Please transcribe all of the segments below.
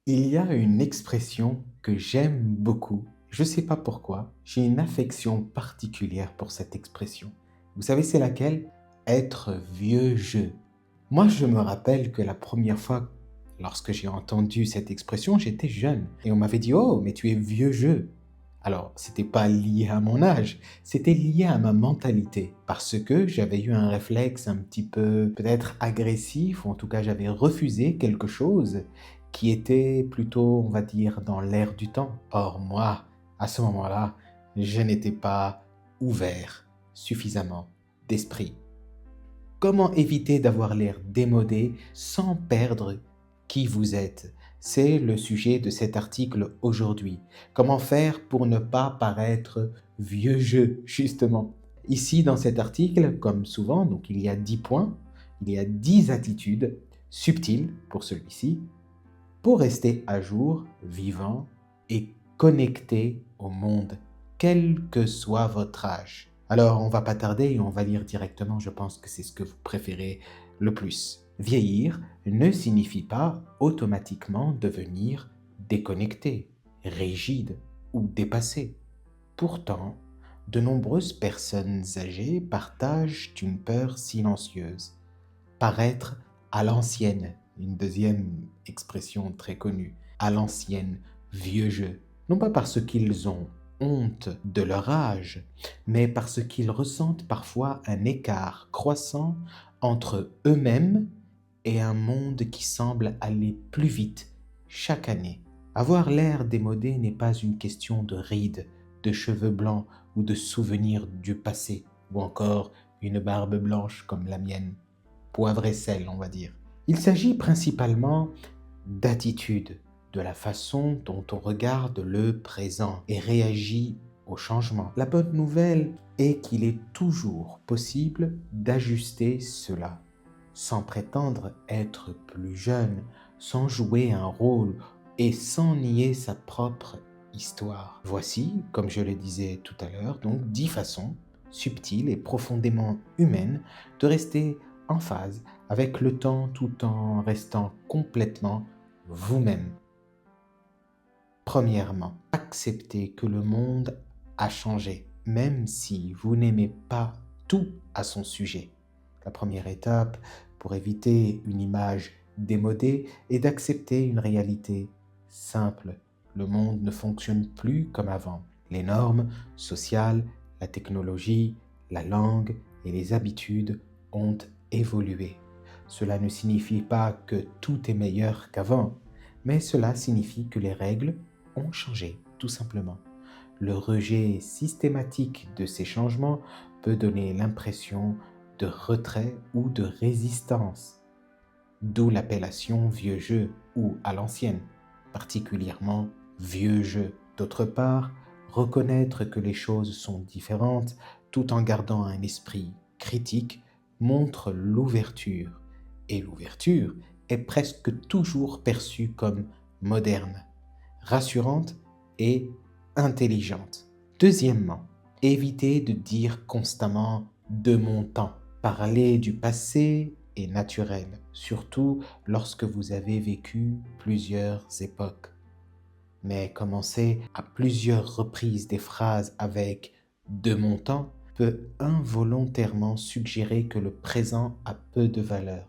Il y a une expression que j'aime beaucoup. Je ne sais pas pourquoi. J'ai une affection particulière pour cette expression. Vous savez, c'est laquelle? Être vieux jeu. Moi, je me rappelle que la première fois, lorsque j'ai entendu cette expression, j'étais jeune. Et on m'avait dit, oh, mais tu es vieux jeu. Alors, c'était pas lié à mon âge, c'était lié à ma mentalité. Parce que j'avais eu un réflexe un petit peu peut-être agressif, ou en tout cas j'avais refusé quelque chose qui était plutôt, on va dire, dans l'air du temps. Or, moi, à ce moment-là, je n'étais pas ouvert suffisamment d'esprit. Comment éviter d'avoir l'air démodé sans perdre qui vous êtes? C'est le sujet de cet article aujourd'hui. Comment faire pour ne pas paraître vieux jeu, justement? Ici, dans cet article, comme souvent, donc il y a 10 points, il y a 10 attitudes subtiles pour celui-ci, pour rester à jour, vivant et connecté au monde, quel que soit votre âge. Alors, on va pas tarder et on va lire directement, je pense que c'est ce que vous préférez le plus. Vieillir ne signifie pas automatiquement devenir déconnecté, rigide ou dépassé. Pourtant, de nombreuses personnes âgées partagent une peur silencieuse, paraître à l'ancienne, une deuxième expression très connue, à l'ancienne, vieux jeu. Non pas parce qu'ils ont honte de leur âge, mais parce qu'ils ressentent parfois un écart croissant entre eux-mêmes et un monde qui semble aller plus vite chaque année. Avoir l'air démodé n'est pas une question de rides, de cheveux blancs ou de souvenirs du passé, ou encore une barbe blanche comme la mienne. Poivre et sel, on va dire. Il s'agit principalement d'attitude, de la façon dont on regarde le présent et réagit au changement. La bonne nouvelle est qu'il est toujours possible d'ajuster cela, sans prétendre être plus jeune, sans jouer un rôle et sans nier sa propre histoire. Voici, comme je le disais tout à l'heure, donc 10 façons subtiles et profondément humaines de rester en phase avec le temps tout en restant complètement vous-même. Premièrement, acceptez que le monde a changé, même si vous n'aimez pas tout à son sujet. La première étape pour éviter une image démodée est d'accepter une réalité simple. Le monde ne fonctionne plus comme avant. Les normes sociales, la technologie, la langue et les habitudes ont évolué. Cela ne signifie pas que tout est meilleur qu'avant, mais cela signifie que les règles ont changé, tout simplement. Le rejet systématique de ces changements peut donner l'impression de retrait ou de résistance, d'où l'appellation vieux jeu ou à l'ancienne, particulièrement vieux jeu. D'autre part, reconnaître que les choses sont différentes tout en gardant un esprit critique montre l'ouverture, et l'ouverture est presque toujours perçue comme moderne, rassurante et intelligente. Deuxièmement, évitez de dire constamment de mon temps. Parler du passé est naturel, surtout lorsque vous avez vécu plusieurs époques. Mais commencer à plusieurs reprises des phrases avec de mon temps peut involontairement suggérer que le présent a peu de valeur.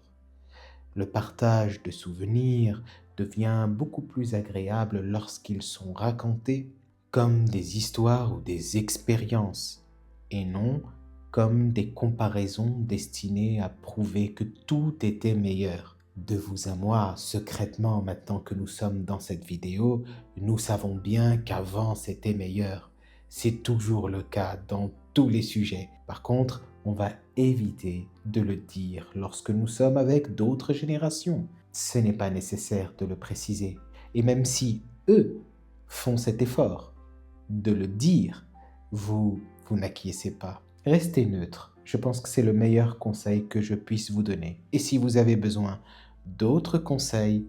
Le partage de souvenirs devient beaucoup plus agréable lorsqu'ils sont racontés comme des histoires ou des expériences, et non comme des comparaisons destinées à prouver que tout était meilleur. De vous à moi, secrètement, maintenant que nous sommes dans cette vidéo, nous savons bien qu'avant c'était meilleur. C'est toujours le cas dans tous les sujets. Par contre, on va éviter de le dire lorsque nous sommes avec d'autres générations. Ce n'est pas nécessaire de le préciser. Et même si eux font cet effort de le dire, vous n'acquiescez pas. Restez neutre. Je pense que c'est le meilleur conseil que je puisse vous donner. Et si vous avez besoin d'autres conseils,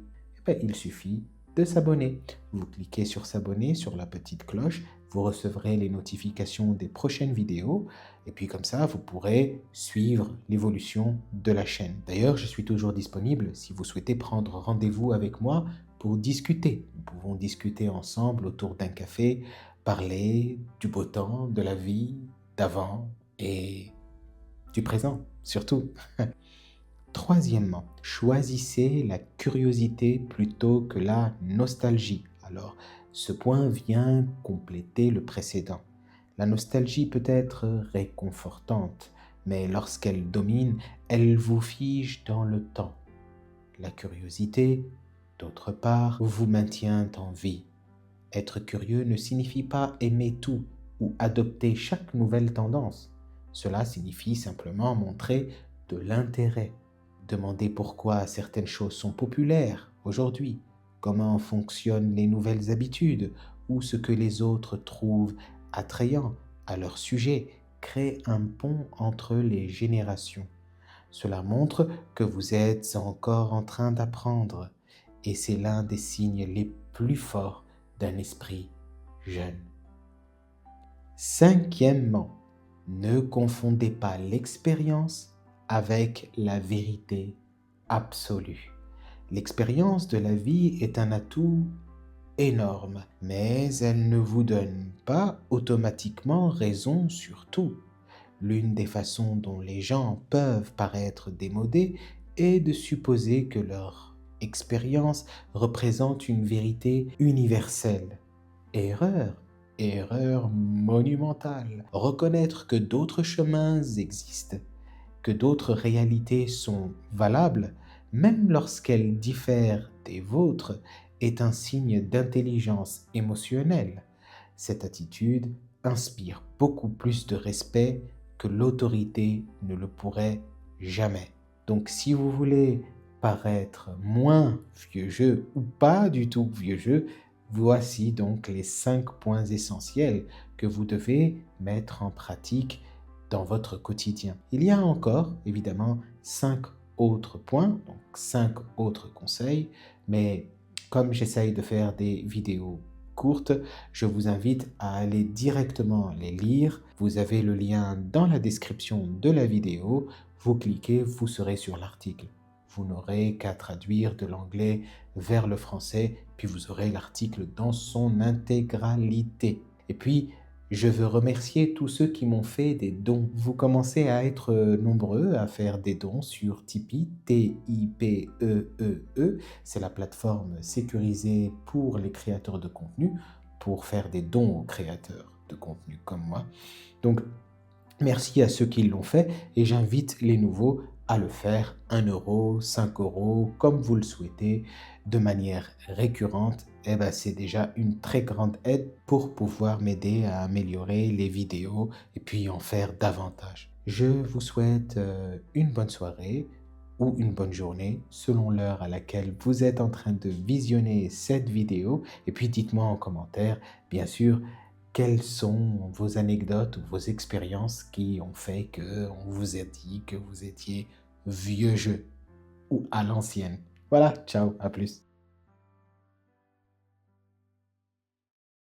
il suffit de s'abonner. Vous cliquez sur s'abonner, sur la petite cloche, vous recevrez les notifications des prochaines vidéos et puis comme ça, vous pourrez suivre l'évolution de la chaîne. D'ailleurs, je suis toujours disponible si vous souhaitez prendre rendez-vous avec moi pour discuter. Nous pouvons discuter ensemble autour d'un café, parler du beau temps, de la vie, d'avant et du présent, surtout. Troisièmement, choisissez la curiosité plutôt que la nostalgie. Alors, ce point vient compléter le précédent. La nostalgie peut être réconfortante, mais lorsqu'elle domine, elle vous fige dans le temps. La curiosité, d'autre part, vous maintient en vie. Être curieux ne signifie pas aimer tout ou adopter chaque nouvelle tendance. Cela signifie simplement montrer de l'intérêt. Demander pourquoi certaines choses sont populaires aujourd'hui, comment fonctionnent les nouvelles habitudes ou ce que les autres trouvent attrayant à leur sujet crée un pont entre les générations. Cela montre que vous êtes encore en train d'apprendre et c'est l'un des signes les plus forts d'un esprit jeune. Cinquièmement, ne confondez pas l'expérience avec la vérité absolue. L'expérience de la vie est un atout énorme, mais elle ne vous donne pas automatiquement raison sur tout. L'une des façons dont les gens peuvent paraître démodés est de supposer que leur expérience représente une vérité universelle. Erreur, erreur monumentale. Reconnaître que d'autres chemins existent, que d'autres réalités sont valables, même lorsqu'elles diffèrent des vôtres, est un signe d'intelligence émotionnelle. Cette attitude inspire beaucoup plus de respect que l'autorité ne le pourrait jamais. Donc si vous voulez paraître moins vieux jeu ou pas du tout vieux jeu, voici donc les 5 points essentiels que vous devez mettre en pratique dans votre quotidien. Il y a encore, évidemment, 5 autres points, donc 5 autres conseils, mais comme j'essaye de faire des vidéos courtes, je vous invite à aller directement les lire. Vous avez le lien dans la description de la vidéo. Vous cliquez, vous serez sur l'article. Vous n'aurez qu'à traduire de l'anglais vers le français, puis vous aurez l'article dans son intégralité. Et puis, je veux remercier tous ceux qui m'ont fait des dons. Vous commencez à être nombreux à faire des dons sur Tipeee, T-I-P-E-E-E. C'est la plateforme sécurisée pour les créateurs de contenu, pour faire des dons aux créateurs de contenu comme moi. Donc, merci à ceux qui l'ont fait et j'invite les nouveaux à le faire 1 euro, 5 euros, comme vous le souhaitez, de manière récurrente. Eh ben, c'est déjà une très grande aide pour pouvoir m'aider à améliorer les vidéos et puis en faire davantage. Je vous souhaite une bonne soirée ou une bonne journée selon l'heure à laquelle vous êtes en train de visionner cette vidéo. Et puis dites-moi en commentaire, bien sûr, quelles sont vos anecdotes ou vos expériences qui ont fait qu'on vous a dit que vous étiez vieux jeu ou à l'ancienne. Voilà, ciao, à plus.